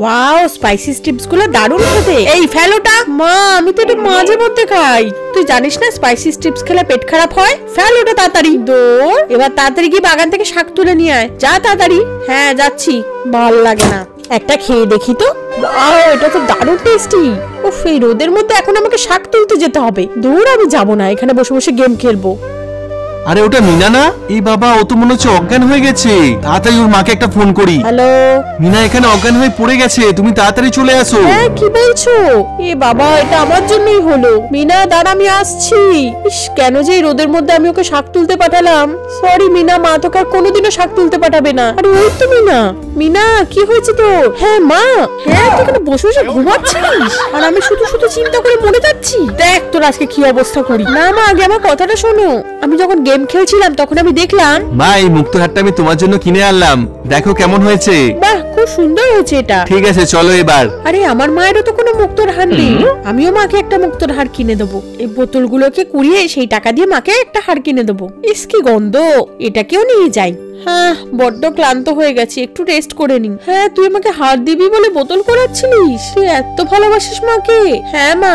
Wow, spicy strips গুলো দারুণ খেতে। এই ফেলোটা। মা, আমি তো এটা মাঝে মধ্যে খাই। তুই জানিস না স্পাইসি স্ট্রিপস খেলে পেট খারাপ হয়? ফেলোটা তাড়াতাড়ি দৌড়। এবার তাড়াতাড়ি কি বাগান থেকে শাক তুলে নিয়ে আয়। যা তাড়াতাড়ি। হ্যাঁ যাচ্ছি। ভাল লাগে না, একটা খেয়ে দেখি তো। ওয়াও, এটা তো দারুণ টেস্টি। উফ, এই রোদের মধ্যে এখন আমাকে শাক তুলতে যেতে হবে। দৌড়, আমি যাবো না, এখানে বসে বসে গেম খেলবো। আরে ওটা মিনা না? এই বাবা, ও তো মনে হচ্ছে অজ্ঞান হয়ে গেছে। তাড়াতাড়ি ওর মাকে একটা ফোন করি। হ্যালো। মিনা এখানে অজ্ঞান হয়ে পড়ে গেছে, তুমি তাড়াতাড়ি চলে আসো। হ্যাঁ, কি বলছো? এ বাবা, এটা আমার জন্যই হলো। মিনা দাঁড়া, আমি আসছি। ইস, কেন যে এই রোদের মধ্যে আমি ওকে শাক তুলতে পাঠালাম। সরি মিনা, মা তোকে আর কোনোদিনও শাক তুলতে পাঠাবে না। আরে ওই তো মিনা। মিনা, কি হয়েছে তোর? হ্যাঁ মা। হ্যাঁ, তুই এখানে বসে বসে ঘুমাচ্ছিস আর আমি শুধু শুধু চিন্তা করে মরে যাচ্ছি। দেখ তোর আজকে কি অবস্থা করি। না মা, আগে আমার কথাটা শোনো। আমি যখন গেম খেলছিলাম তখন আমি দেখলাম। মা, এই মুক্তোহারটা আমি তোমার জন্য কিনে আনলাম, দেখো কেমন হয়েছে। বাহ, খুব সুন্দর হয়েছে এটা। ঠিক আছে, চলো এবার। আরে আমার মায়েরও তো কোনো মুক্তোর হার নেই। আমিও মাকে একটা মুক্তোর হার কিনে দেবো। এই বোতলগুলোকে কুড়িয়ে সেই টাকা দিয়ে মাকে একটা হার কিনে দেবো। ইস, কি গন্ধ। এটাকেও নিয়ে যাই। হ্যাঁ, বড্ড ক্লান্ত হয়ে গেছি, একটু রেস্ট করে নি। হ্যাঁ, তুই আমাকে হার দিবি বলে বোতল করাচ্ছিলিস? তুই এত ভালোবাসিস মাকে? হ্যাঁ মা,